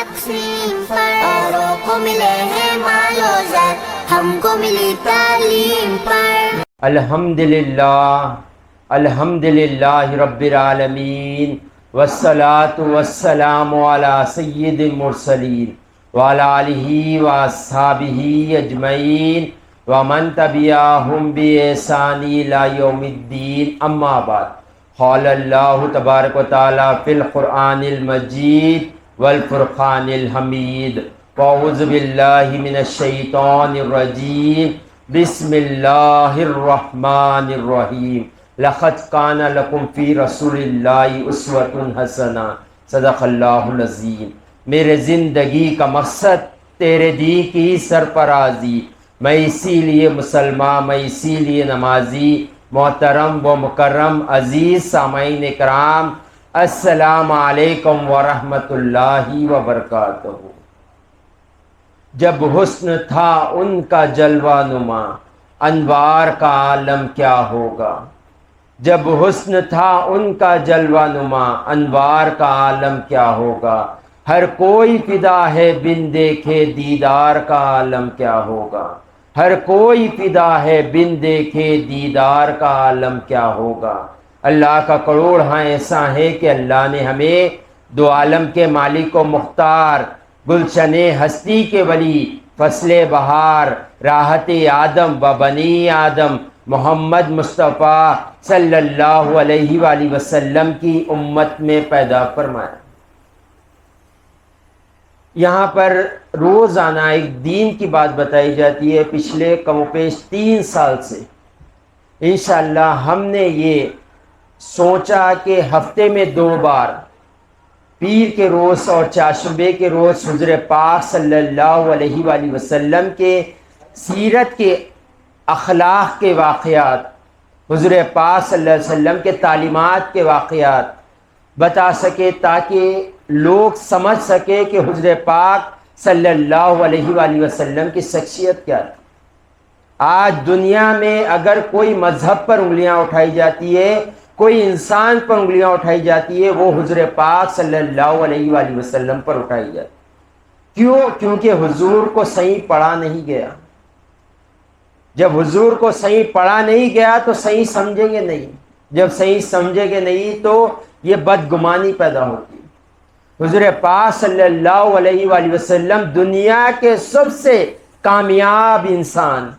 تقسیم پر، اوروں کو ملے ہیں مال و زر، ہم کو ملی تعلیم پر۔ الحمدللہ الحمدللہ رب العالمین، والصلاة والسلام علی سید المرسلین وعلی آلہ واصحابہ اجمعین ومن تبعہم بإحسان الی یوم الدین، اما بعد۔ قال اللہ تبارک و تعالی فی القرآن المجید والفرقان الحمید، اعوذ باللہ من الشیطان الرجیم، بسم اللہ الرحمن الرحیم، لقد کان لکم فی رسول اللہ اسوۃ حسنہ، صدق اللہ العظیم۔ میرے زندگی کا مقصد تیرے دین کی سرفرازی، میں اسی لیے مسلمان، میں اسی لیے نمازی۔ محترم و مکرم عزیز سامعین کرام، السلام علیکم ورحمۃ اللہ وبرکاتہ۔ جب حسن تھا ان کا جلوہ نما، انوار کا عالم کیا ہوگا۔ جب حسن تھا ان کا جلوہ نما، انوار کا عالم کیا ہوگا۔ ہر کوئی فدا ہے بن دیکھے دیدار کا عالم کیا ہوگا۔ ہر کوئی فدا ہے بن دیکھے دیدار کا عالم کیا ہوگا۔ اللہ کا کروڑ ہاں ایسا ہے کہ اللہ نے ہمیں دو عالم کے مالک و مختار، گلشن ہستی کے ولی، فصل بہار، راحت آدم و بنی آدم، محمد مصطفیٰ صلی اللہ علیہ وآلہ وسلم کی امت میں پیدا فرمایا۔ یہاں پر روزانہ ایک دین کی بات بتائی جاتی ہے۔ پچھلے کم و بیش 3 سال سے انشاءاللہ ہم نے یہ سوچا کہ ہفتے میں 2 بار، پیر کے روز اور چاشمبے کے روز، حضور پاک صلی اللہ علیہ وآلہ وسلم کے سیرت کے اخلاق کے واقعات، حضور پاک صلی اللہ علیہ وسلم کے تعلیمات کے واقعات بتا سکے، تاکہ لوگ سمجھ سکے کہ حضور پاک صلی اللہ علیہ وآلہ وسلم کی شخصیت کیا تھی۔ آج دنیا میں اگر کوئی مذہب پر انگلیاں اٹھائی جاتی ہے، کوئی انسان پر انگلیاں اٹھائی جاتی ہے، وہ حضور پاک صلی اللہ علیہ وآلہ وسلم پر اٹھائی جاتی۔ کیوں؟ کیونکہ حضور کو صحیح پڑھا نہیں گیا۔ جب حضور کو صحیح پڑھا نہیں گیا تو صحیح سمجھیں گے نہیں، جب صحیح سمجھیں گے نہیں تو یہ بدگمانی پیدا ہوتی ہے۔ حضور پاک صلی اللہ علیہ وآلہ وسلم دنیا کے سب سے کامیاب انسان،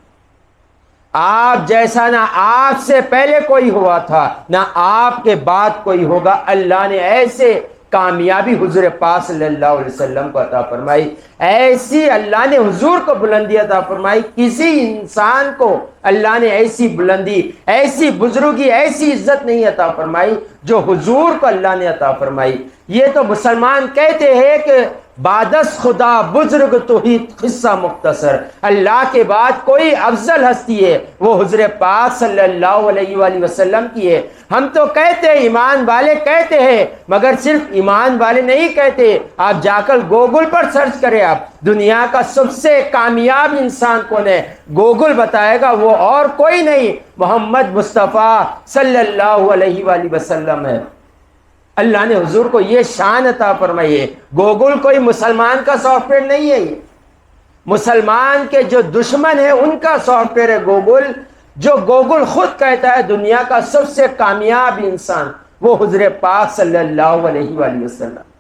آپ جیسا نہ آپ سے پہلے کوئی ہوا تھا، نہ آپ کے بعد کوئی ہوگا۔ اللہ نے ایسے کامیابی حضور پاک صلی اللہ علیہ وسلم کو عطا فرمائی، ایسی اللہ نے حضور کو بلندی عطا فرمائی۔ کسی انسان کو اللہ نے ایسی بلندی، ایسی بزرگی، ایسی عزت نہیں عطا فرمائی جو حضور کو اللہ نے عطا فرمائی۔ یہ تو مسلمان کہتے ہیں کہ بعدس خدا بزرگ تو ہی قصہ مختصر، اللہ کے بعد کوئی افضل ہستی ہے وہ حضور پاک صلی اللہ علیہ وآلہ وسلم کی ہے۔ ہم تو کہتے ہیں، ایمان والے کہتے ہیں، مگر صرف ایمان والے نہیں کہتے۔ آپ جا کر گوگل پر سرچ کریں، آپ دنیا کا سب سے کامیاب انسان کون ہے، گوگل بتائے گا، وہ اور کوئی نہیں، محمد مصطفیٰ صلی اللہ علیہ وآلہ وسلم ہے۔ اللہ نے حضور کو یہ شان عطا فرمائی ہے۔ گوگل کوئی مسلمان کا سافٹ ویئر نہیں ہے، یہ مسلمان کے جو دشمن ہیں ان کا سافٹ ویئر ہے گوگل۔ جو گوگل خود کہتا ہے دنیا کا سب سے کامیاب انسان وہ حضور پاک صلی اللہ علیہ وآلہ وسلم۔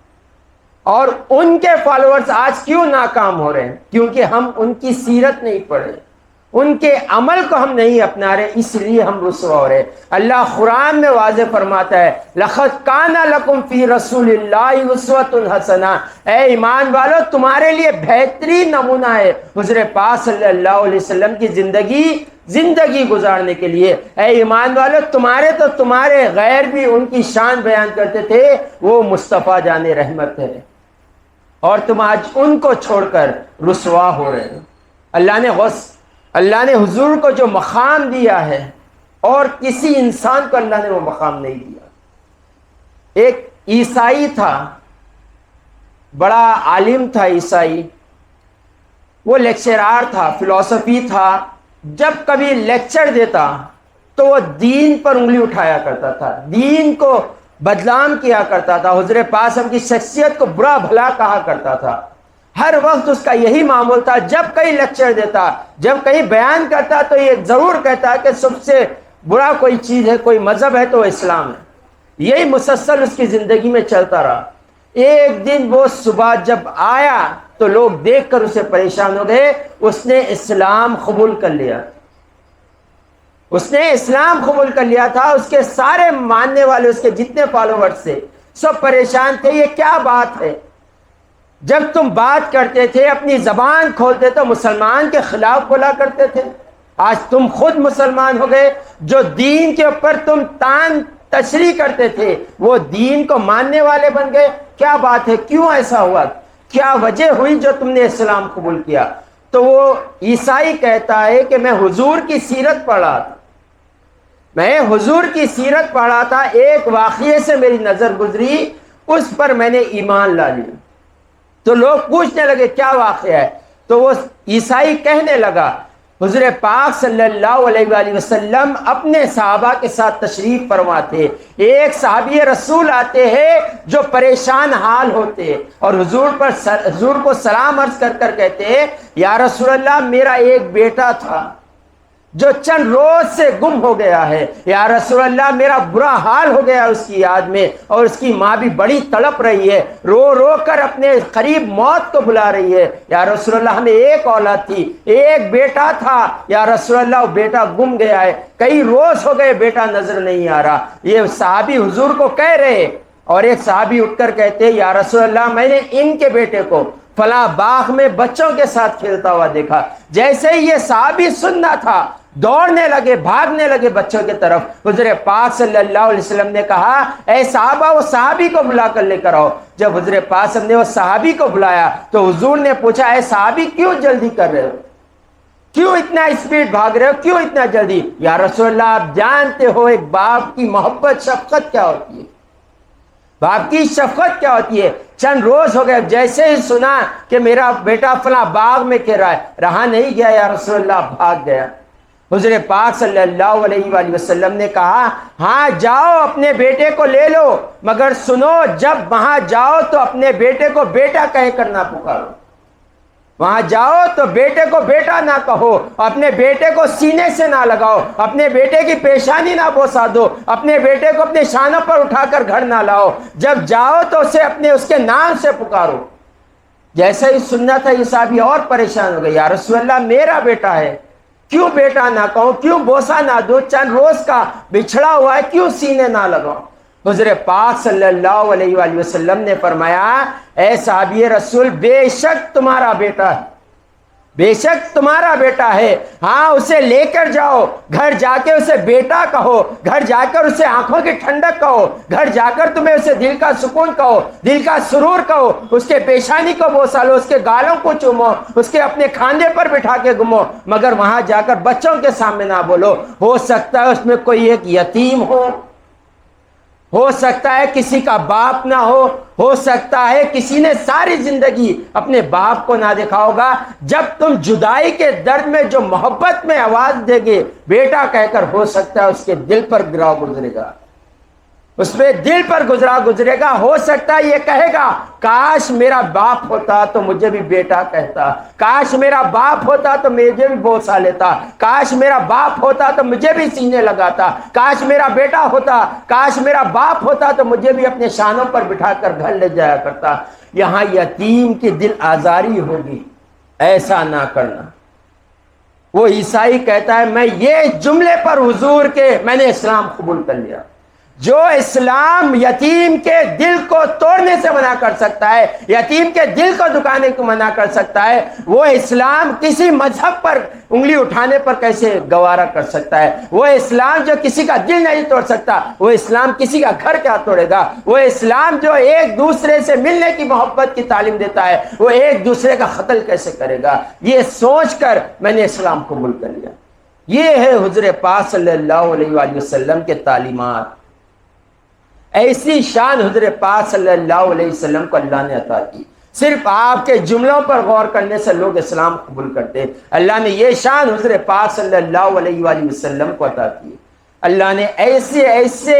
اور ان کے فالوورز آج کیوں ناکام ہو رہے ہیں؟ کیونکہ ہم ان کی سیرت نہیں پڑھے، ان کے عمل کو ہم نہیں اپنا رہے، اس لیے ہم رسوا ہو رہے۔ اللہ قرآن میں واضح فرماتا ہے، لَقَدْ كَانَ لَكُمْ فِي رَسُولِ اللَّهِ أُسْوَةٌ حَسَنَةٌ، اے ایمان والو تمہارے لیے بہترین نمونہ ہے حضور پاک صلی اللہ علیہ وسلم کی زندگی گزارنے کے لیے۔ اے ایمان والو تمہارے غیر بھی ان کی شان بیان کرتے تھے، وہ مصطفیٰ جان رحمت ہے، اور تم آج ان کو چھوڑ کر رسوا ہو رہے ہیں۔ اللہ نے حضور کو جو مقام دیا ہے اور کسی انسان کو اللہ نے وہ مقام نہیں دیا۔ ایک عیسائی تھا، بڑا عالم تھا عیسائی، وہ لیکچرار تھا، فلسفی تھا۔ جب کبھی لیکچر دیتا تو وہ دین پر انگلی اٹھایا کرتا تھا، دین کو بدنام کیا کرتا تھا، حضور پاک صلی اللہ علیہ وسلم کی شخصیت کو برا بھلا کہا کرتا تھا. ہر وقت اس کا یہی معمول تھا. جب کہیں لیکچر دیتا، جب کہیں بیان کرتا تو یہ ضرور کہتا کہ سب سے برا کوئی چیز ہے، کوئی مذہب ہے تو اسلام ہے. یہی مسلسل اس کی زندگی میں چلتا رہا. ایک دن وہ صبح جب آیا تو لوگ دیکھ کر اسے پریشان ہو گئے. اس نے اسلام قبول کر لیا. اس نے اسلام قبول کر لیا تھا. اس کے سارے ماننے والے، اس کے جتنے فالوورز تھے، سب پریشان تھے. یہ کیا بات ہے؟ جب تم بات کرتے تھے، اپنی زبان کھولتے تو مسلمان کے خلاف بولا کرتے تھے. آج تم خود مسلمان ہو گئے. جو دین کے اوپر تم تان تشریح کرتے تھے، وہ دین کو ماننے والے بن گئے. کیا بات ہے؟ کیوں ایسا ہوا؟ کیا وجہ ہوئی جو تم نے اسلام قبول کیا؟ تو وہ عیسائی کہتا ہے کہ میں حضور کی سیرت پڑھا تھا. میں حضور کی سیرت پڑھا تھا، ایک واقعے سے میری نظر گزری، اس پر میں نے ایمان لا لیا. تو لوگ پوچھنے لگے کیا واقعہ ہے؟ تو وہ عیسائی کہنے لگا حضور پاک صلی اللہ علیہ وآلہ وسلم اپنے صحابہ کے ساتھ تشریف فرما تھے. ایک صحابی رسول آتے ہیں جو پریشان حال ہوتے اور حضور کو سلام عرض کر کر کہتے ہیں یا رسول اللہ، میرا ایک بیٹا تھا جو چند روز سے گم ہو گیا ہے. یا رسول اللہ، میرا برا حال ہو گیا اس کی یاد میں، اور اس کی ماں بھی بڑی تڑپ رہی ہے، رو رو کر اپنے قریب موت کو بلا رہی ہے. یا رسول اللہ، ہمیں ایک اولاد تھی، ایک بیٹا تھا. یا رسول اللہ، وہ بیٹا گم گیا ہے، کئی روز ہو گئے بیٹا نظر نہیں آ رہا. یہ صحابی حضور کو کہہ رہے، اور ایک صحابی اٹھ کر کہتے یا رسول اللہ، میں نے ان کے بیٹے کو فلاں باغ میں بچوں کے ساتھ کھیلتا ہوا دیکھا. جیسے ہی یہ صحابی سننا تھا، دوڑنے لگے، بھاگنے لگے بچوں کی طرف. حضور پاک صلی اللہ علیہ وسلم نے کہا اے صحابہ، وہ صحابی کو بلا کر لے کر آؤ. جب حضور پاک صلی اللہ علیہ وسلم نے وہ صحابی کو بلایا تو حضور نے پوچھا اے صحابی، کیوں جلدی کر رہے ہو؟ کیوں اتنا اسپیڈ بھاگ رہے ہو؟ کیوں اتنا جلدی؟ یا رسول اللہ، آپ جانتے ہو ایک باپ کی محبت، شفقت کیا ہوتی ہے. باپ کی شفقت کیا ہوتی ہے. چند روز ہو گئے، جیسے ہی سنا کہ میرا بیٹا فلاں باغ میں کھیل رہا ہے، رہا نہیں گیا، یا رسول اللہ بھاگ گیا. حضور پاک صلی اللہ علیہ وآلہ وسلم نے کہا ہاں جاؤ، اپنے بیٹے کو لے لو، مگر سنو، جب وہاں جاؤ تو اپنے بیٹے کو بیٹا کہہ کر نہ پکارو. وہاں جاؤ تو بیٹے کو بیٹا نہ کہو، اپنے بیٹے کو سینے سے نہ لگاؤ، اپنے بیٹے کی پیشانی نہ بوسا دو، اپنے بیٹے کو اپنے شانوں پر اٹھا کر گھر نہ لاؤ. جب جاؤ تو اسے اس کے نام سے پکارو. جیسا ہی سننا تھا، یہ صحابی اور پریشان ہو گئے. یا رسول اللہ، میرا بیٹا ہے، کیوں بیٹا نہ کہو، کیوں بوسا نہ دو، چند روز کا بچھڑا ہوا ہے، کیوں سینے نہ لگاؤ. حضور پاک صلی اللہ علیہ وآلہ وسلم نے فرمایا اے صحابی رسول، بے شک تمہارا بیٹا ہے، بے شک تمہارا بیٹا ہے. ہاں، اسے لے کر جاؤ، گھر جا کے اسے بیٹا کہو، گھر جا کر اسے آنکھوں کی ٹھنڈک کہو، گھر جا کر تمہیں اسے دل کا سکون کہو، دل کا سرور کہو. اس کے پیشانی کو بوسا لو، اس کے گالوں کو چومو، اس کے اپنے کھاندے پر بٹھا کے گھومو، مگر وہاں جا کر بچوں کے سامنے نہ بولو. ہو سکتا ہے اس میں کوئی ایک یتیم ہو سکتا ہے کسی کا باپ نہ ہو سکتا ہے کسی نے ساری زندگی اپنے باپ کو نہ دیکھا ہوگا. جب تم جدائی کے درد میں جو محبت میں آواز دے گے بیٹا کہہ کر، ہو سکتا ہے اس کے دل پر گرا گزرے گا، اس میں دل پر گزرے گا. ہو سکتا ہے یہ کہے گا کاش میرا باپ ہوتا تو مجھے بھی بیٹا کہتا، کاش میرا باپ ہوتا تو مجھے بھی بوسا لیتا، کاش میرا باپ ہوتا تو مجھے بھی سینے لگاتا، کاش میرا بیٹا ہوتا، کاش میرا باپ ہوتا تو مجھے بھی اپنے شانوں پر بٹھا کر گھر لے جایا کرتا. یہاں یتیم کی دل آزاری ہوگی، ایسا نہ کرنا. وہ عیسائی کہتا ہے میں یہ جملے پر حضور کے میں نے اسلام قبول کر لیا. جو اسلام یتیم کے دل کو توڑنے سے منع کر سکتا ہے، یتیم کے دل کو دکانے کو منع کر سکتا ہے، وہ اسلام کسی مذہب پر انگلی اٹھانے پر کیسے گوارا کر سکتا ہے؟ وہ اسلام جو کسی کا دل نہیں توڑ سکتا، وہ اسلام کسی کا گھر کیا توڑے گا؟ وہ اسلام جو ایک دوسرے سے ملنے کی محبت کی تعلیم دیتا ہے، وہ ایک دوسرے کا قتل کیسے کرے گا؟ یہ سوچ کر میں نے اسلام قبول کر لیا. یہ ہے حضور پاک صلی اللہ علیہ وآلہ وسلم کے تعلیمات. ایسی شان حضور پاک صلی اللہ علیہ وسلم کو اللہ نے عطا کی. صرف آپ کے جملوں پر غور کرنے سے لوگ اسلام قبول کرتے ہیں. اللہ نے یہ شان حضور پاک صلی اللہ علیہ وآلہ وسلم کو عطا کی. اللہ نے ایسے ایسے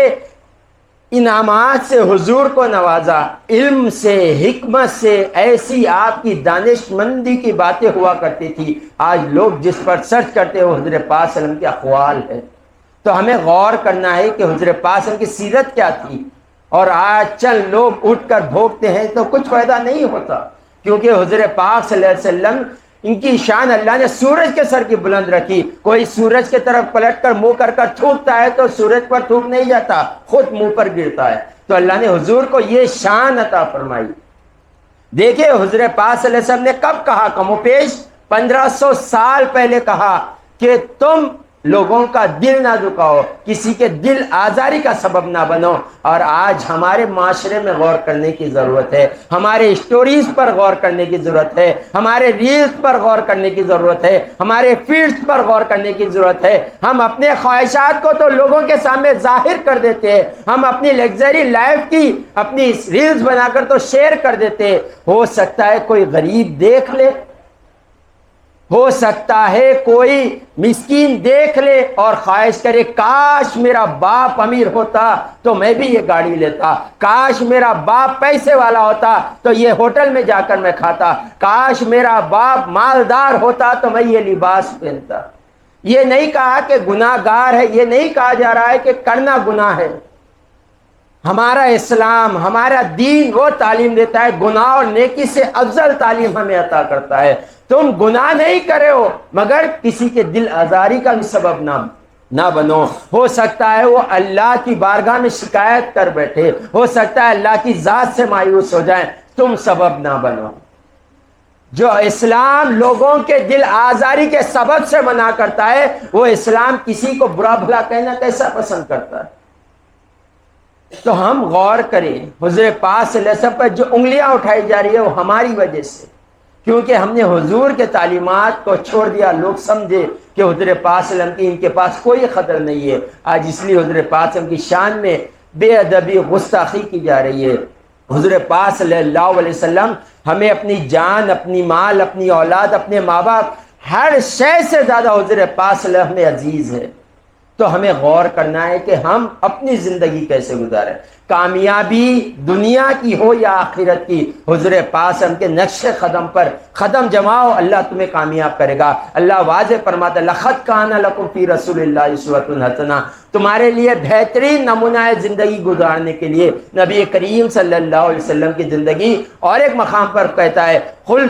انعامات سے حضور کو نوازا، علم سے، حکمت سے، ایسی آپ کی دانش مندی کی باتیں ہوا کرتی تھی، آج لوگ جس پر سرچ کرتے ہیں وہ حضرت پاک صلی اللہ علیہ وسلم کے اقوال ہے۔ تو ہمیں غور کرنا ہے کہ حضرت پاک صلی اللہ علیہ وسلم کی سیرت کیا تھی، اور آج چند لوگ اٹھ کر بھوکتے ہیں تو کچھ فائدہ نہیں ہوتا، کیونکہ حضرت پاک صلی اللہ علیہ وسلم ان کی شان اللہ نے سورج کے سر کی بلند رکھی۔ کوئی سورج کے طرف پلٹ کر منہ کر کر تھوکتا ہے تو سورج پر تھوک نہیں جاتا، خود منہ پر گرتا ہے۔ تو اللہ نے حضور کو یہ شان عطا فرمائی۔ دیکھیں حضرت پاک صلی اللہ علیہ وسلم نے کب کہا، کم و پیش 1500 سال پہلے کہا کہ تم لوگوں کا دل نہ دکھاؤ، کسی کے دل آزاری کا سبب نہ بنو۔ اور آج ہمارے معاشرے میں غور کرنے کی ضرورت ہے، ہمارے اسٹوریز پر غور کرنے کی ضرورت ہے، ہمارے ریلز پر غور کرنے کی ضرورت ہے، ہمارے فیڈز پر غور کرنے کی ضرورت ہے۔ ہم اپنے خواہشات کو تو لوگوں کے سامنے ظاہر کر دیتے ہیں، ہم اپنی لگژری لائف کی اپنی ریلز بنا کر تو شیئر کر دیتے ہیں۔ ہو سکتا ہے کوئی غریب دیکھ لے، ہو سکتا ہے کوئی مسکین دیکھ لے اور خواہش کرے کاش میرا باپ امیر ہوتا تو میں بھی یہ گاڑی لیتا، کاش میرا باپ پیسے والا ہوتا تو یہ ہوٹل میں جا کر میں کھاتا، کاش میرا باپ مالدار ہوتا تو میں یہ لباس پہنتا۔ یہ نہیں کہا کہ گناہ گار ہے، یہ نہیں کہا جا رہا ہے کہ کرنا گناہ ہے۔ ہمارا اسلام، ہمارا دین وہ تعلیم دیتا ہے، گناہ اور نیکی سے افضل تعلیم ہمیں عطا کرتا ہے۔ تم گناہ نہیں کرے ہو مگر کسی کے دل آزاری کا بھی سبب نہ بنو۔ ہو سکتا ہے وہ اللہ کی بارگاہ میں شکایت کر بیٹھے، ہو سکتا ہے اللہ کی ذات سے مایوس ہو جائیں، تم سبب نہ بنو۔ جو اسلام لوگوں کے دل آزاری کے سبب سے منع کرتا ہے، وہ اسلام کسی کو برا بھلا کہنا کیسا پسند کرتا ہے؟ تو ہم غور کریں، حضرت پاک صلی اللہ علیہ وسلم پر جو انگلیاں اٹھائی جا رہی ہے وہ ہماری وجہ سے، کیونکہ ہم نے حضور کے تعلیمات کو چھوڑ دیا۔ لوگ سمجھے کہ حضرت پاک صلی اللہ علیہ وسلم کی ان کے پاس کوئی قدر نہیں ہے، آج اس لیے حضرت پاک صلی اللہ علیہ وسلم کی شان میں بے ادبی، گستاخی کی جا رہی ہے۔ حضرت پاک صلی اللہ علیہ وسلم ہمیں اپنی جان، اپنی مال، اپنی اولاد، اپنے ماں باپ، ہر شے سے زیادہ حضرت پاک صلی اللہ علیہ وسلم ہمیں عزیز ہے۔ تو ہمیں غور کرنا ہے کہ ہم اپنی زندگی کیسے گزاریں، کامیابی دنیا کی ہو یا آخرت کی، حضرت پاک صلی اللہ علیہ وسلم کے نقش قدم پر قدم جماؤ، اللہ تمہیں کامیاب کرے گا۔ اللہ واضح فرماتا ہے لَقَدْ كَانَ لَكُمْ فِي رَسُولِ اللَّهِ أُسْوَةٌ حَسَنَةٌ، تمہارے لیے بہترین نمونہ ہے زندگی گزارنے کے لیے نبی کریم صلی اللہ علیہ وسلم کی زندگی۔ اور ایک مقام پر کہتا ہے قُلْ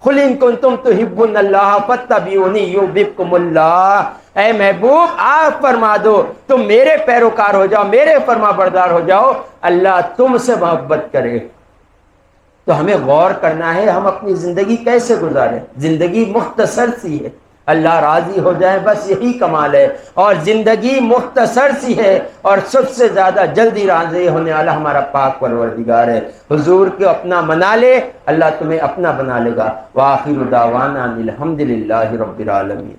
إِن كُنتُمْ تُحِبُّونَ اللَّهَ فَاتَّبِعُونِي يُحْبِبْكُمُ اللَّهُ، اے محبوب آپ فرما دو تم میرے پیروکار ہو جاؤ، میرے فرما بردار ہو جاؤ، اللہ تم سے محبت کرے۔ تو ہمیں غور کرنا ہے ہم اپنی زندگی کیسے گزاریں۔ زندگی مختصر سی ہے، اللہ راضی ہو جائے بس یہی کمال ہے، اور زندگی مختصر سی ہے اور سب سے زیادہ جلدی راضی ہونے والا ہمارا پاک پروردگار ہے۔ حضور کو اپنا منا لے، اللہ تمہیں اپنا بنا لے گا۔ وآخر دعوانا الحمدللہ رب العالمین۔